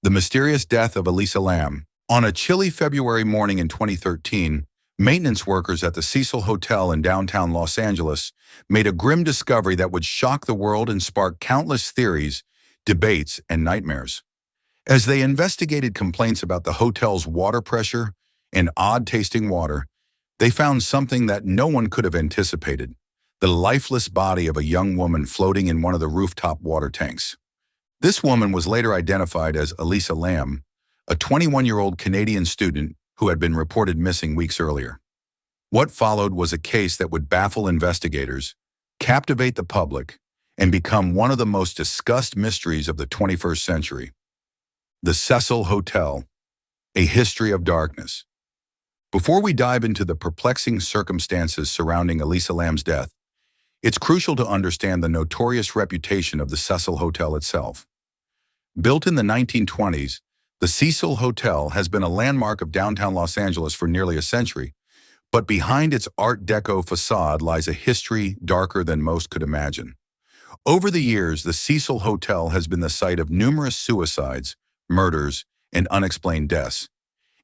The mysterious death of Elisa Lam. On a chilly February morning in 2013, maintenance workers at the Cecil Hotel in downtown Los Angeles made a grim discovery that would shock the world and spark countless theories, debates, and nightmares. As they investigated complaints about the hotel's water pressure and odd-tasting water, they found something that no one could have anticipated: the lifeless body of a young woman floating in one of the rooftop water tanks. This woman was later identified as Elisa Lam, a 21-year-old Canadian student who had been reported missing weeks earlier. What followed was a case that would baffle investigators, captivate the public, and become one of the most discussed mysteries of the 21st century. The Cecil Hotel, a history of darkness. Before we dive into the perplexing circumstances surrounding Elisa Lam's death, it's crucial to understand the notorious reputation of the Cecil Hotel itself. Built in the 1920s, the Cecil Hotel has been a landmark of downtown Los Angeles for nearly a century, but behind its Art Deco facade lies a history darker than most could imagine. Over the years, the Cecil Hotel has been the site of numerous suicides, murders, and unexplained deaths.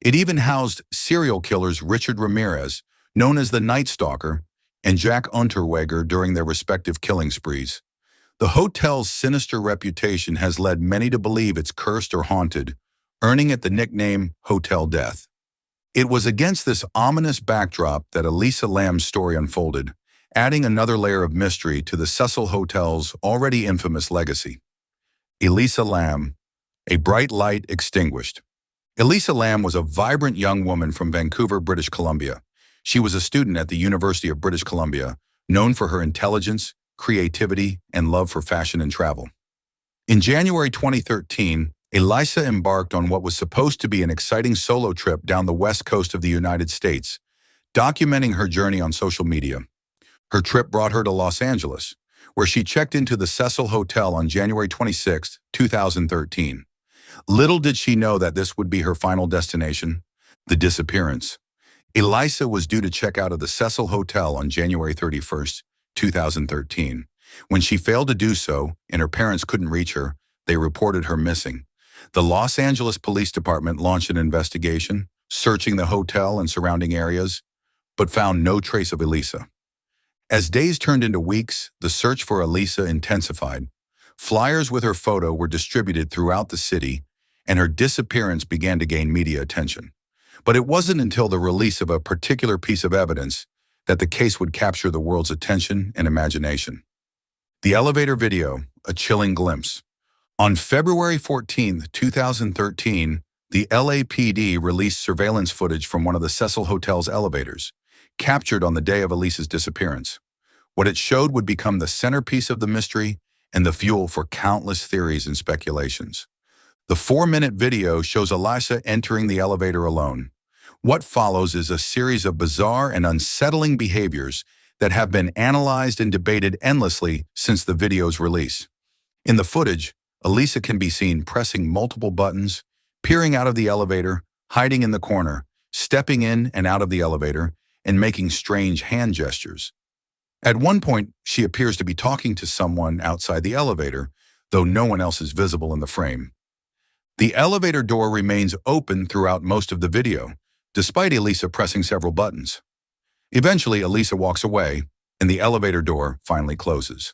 It even housed serial killers Richard Ramirez, known as the Night Stalker, and Jack Unterweger during their respective killing sprees. The hotel's sinister reputation has led many to believe it's cursed or haunted, earning it the nickname Hotel Death. It was against this ominous backdrop that Elisa Lam's story unfolded, adding another layer of mystery to the Cecil Hotel's already infamous legacy. Elisa Lam, a bright light extinguished. Elisa Lam was a vibrant young woman from Vancouver, British Columbia. She was a student at the University of British Columbia, known for her intelligence, creativity, and love for fashion and travel. In January 2013, Elisa embarked on what was supposed to be an exciting solo trip down the west coast of the United States, documenting her journey on social media. Her trip brought her to Los Angeles, where she checked into the Cecil Hotel on January 26, 2013. Little did she know that this would be her final destination: the disappearance. Elisa was due to check out of the Cecil Hotel on January 31, 2013. When she failed to do so and her parents couldn't reach her, they reported her missing. The Los Angeles Police Department launched an investigation, searching the hotel and surrounding areas, but found no trace of Elisa. As days turned into weeks, the search for Elisa intensified. Flyers with her photo were distributed throughout the city, and her disappearance began to gain media attention. But it wasn't until the release of a particular piece of evidence that the case would capture the world's attention and imagination. The elevator video, a chilling glimpse. On February 14, 2013, the LAPD released surveillance footage from one of the Cecil Hotel's elevators, captured on the day of Elisa's disappearance. What it showed would become the centerpiece of the mystery and the fuel for countless theories and speculations. The 4-minute video shows Elisa entering the elevator alone. What follows is a series of bizarre and unsettling behaviors that have been analyzed and debated endlessly since the video's release. In the footage, Elisa can be seen pressing multiple buttons, peering out of the elevator, hiding in the corner, stepping in and out of the elevator, and making strange hand gestures. At one point, she appears to be talking to someone outside the elevator, though no one else is visible in the frame. The elevator door remains open throughout most of the video, despite Elisa pressing several buttons. Eventually, Elisa walks away, and the elevator door finally closes.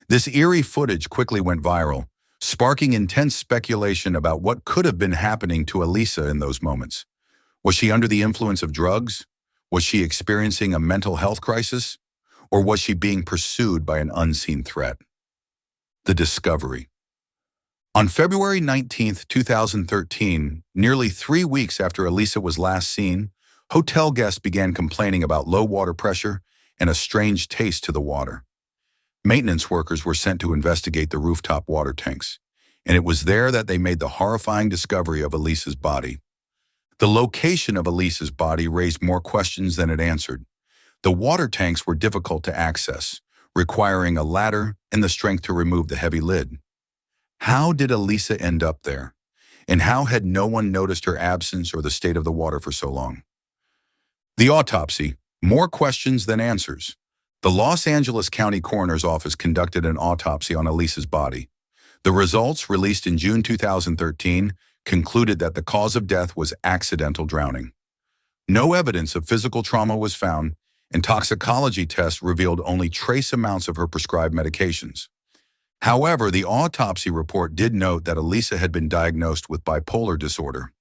This eerie footage quickly went viral, sparking intense speculation about what could have been happening to Elisa in those moments. Was she under the influence of drugs? Was she experiencing a mental health crisis? Or was she being pursued by an unseen threat? The discovery. On February 19, 2013, nearly 3 weeks after Elisa was last seen, hotel guests began complaining about low water pressure and a strange taste to the water. Maintenance workers were sent to investigate the rooftop water tanks, and it was there that they made the horrifying discovery of Elisa's body. The location of Elisa's body raised more questions than it answered. The water tanks were difficult to access, requiring a ladder and the strength to remove the heavy lid. How did Elisa end up there? And how had no one noticed her absence or the state of the water for so long? The autopsy. More questions than answers. The Los Angeles County Coroner's Office conducted an autopsy on Elisa's body. The results, released in June 2013, concluded that the cause of death was accidental drowning. No evidence of physical trauma was found, and toxicology tests revealed only trace amounts of her prescribed medications. However, the autopsy report did note that Elisa had been diagnosed with bipolar disorder.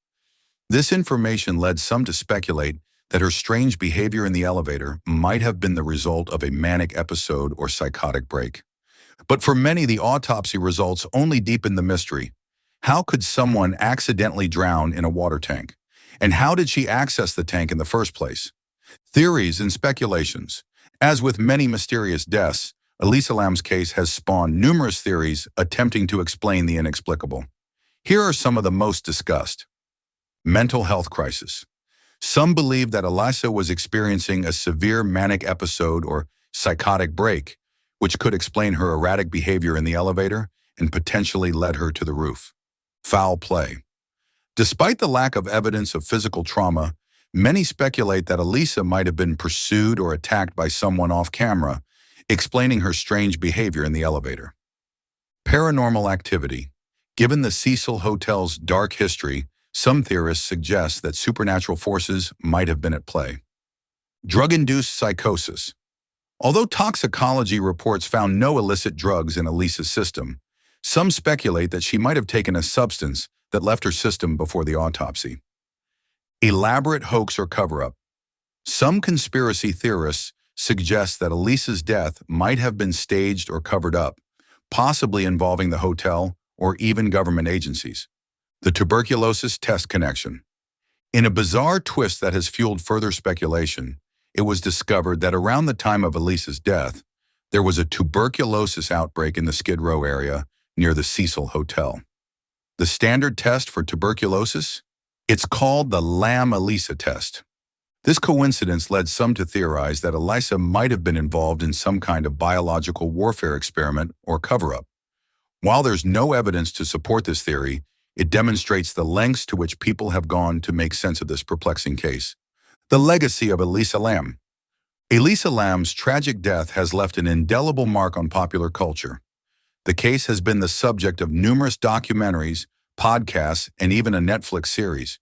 This information led some to speculate that her strange behavior in the elevator might have been the result of a manic episode or psychotic break. But for many, the autopsy results only deepened the mystery. How could someone accidentally drown in a water tank? And how did she access the tank in the first place? Theories and speculations. As with many mysterious deaths, Elisa Lam's case has spawned numerous theories attempting to explain the inexplicable. Here are some of the most discussed. Mental health crisis. Some believe that Elisa was experiencing a severe manic episode or psychotic break, which could explain her erratic behavior in the elevator and potentially led her to the roof. Foul play. Despite the lack of evidence of physical trauma, many speculate that Elisa might have been pursued or attacked by someone off camera, explaining her strange behavior in the elevator. Paranormal activity. Given the Cecil Hotel's dark history, some theorists suggest that supernatural forces might have been at play. Drug-induced psychosis. Although toxicology reports found no illicit drugs in Elisa's system, some speculate that she might have taken a substance that left her system before the autopsy. Elaborate hoax or cover-up. Some conspiracy theorists suggest that Elisa's death might have been staged or covered up, possibly involving the hotel or even government agencies. The tuberculosis test connection. In a bizarre twist that has fueled further speculation, it was discovered that around the time of Elisa's death, there was a tuberculosis outbreak in the Skid Row area near the Cecil Hotel. The standard test for tuberculosis? It's called the Lam-Elisa test. This coincidence led some to theorize that Elisa might have been involved in some kind of biological warfare experiment or cover-up. While there's no evidence to support this theory, it demonstrates the lengths to which people have gone to make sense of this perplexing case. The legacy of Elisa Lam. Elisa Lam's tragic death has left an indelible mark on popular culture. The case has been the subject of numerous documentaries, podcasts, and even a Netflix series.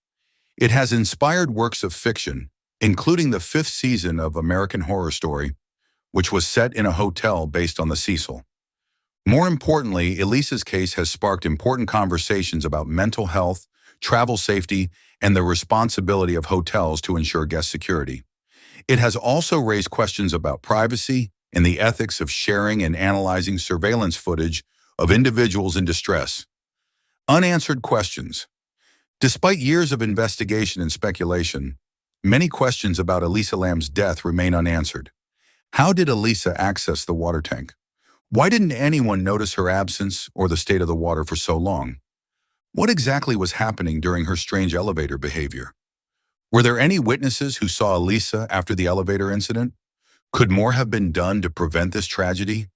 It has inspired works of fiction, including the 5th season of American Horror Story, which was set in a hotel based on the Cecil. More importantly, Elisa's case has sparked important conversations about mental health, travel safety, and the responsibility of hotels to ensure guest security. It has also raised questions about privacy and the ethics of sharing and analyzing surveillance footage of individuals in distress. Unanswered questions. Despite years of investigation and speculation, many questions about Elisa Lam's death remain unanswered. How did Elisa access the water tank? Why didn't anyone notice her absence or the state of the water for so long? What exactly was happening during her strange elevator behavior? Were there any witnesses who saw Elisa after the elevator incident? Could more have been done to prevent this tragedy?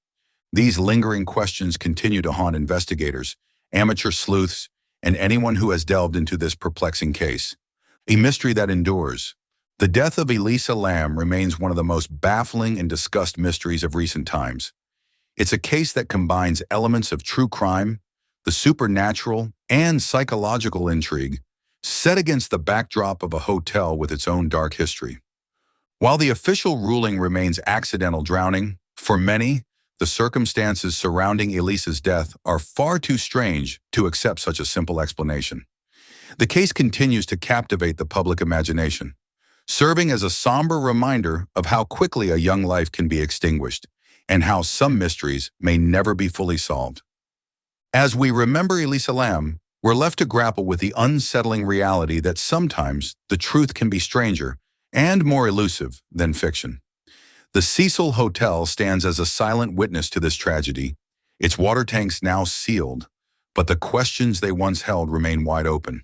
These lingering questions continue to haunt investigators, amateur sleuths, and anyone who has delved into this perplexing case. A mystery that endures. The death of Elisa Lam remains one of the most baffling and discussed mysteries of recent times. It's a case that combines elements of true crime, the supernatural, and psychological intrigue, set against the backdrop of a hotel with its own dark history. While the official ruling remains accidental drowning, for many, the circumstances surrounding Elisa's death are far too strange to accept such a simple explanation. The case continues to captivate the public imagination, serving as a somber reminder of how quickly a young life can be extinguished and how some mysteries may never be fully solved. As we remember Elisa Lam, we're left to grapple with the unsettling reality that sometimes the truth can be stranger and more elusive than fiction. The Cecil Hotel stands as a silent witness to this tragedy, its water tanks now sealed, but the questions they once held remain wide open.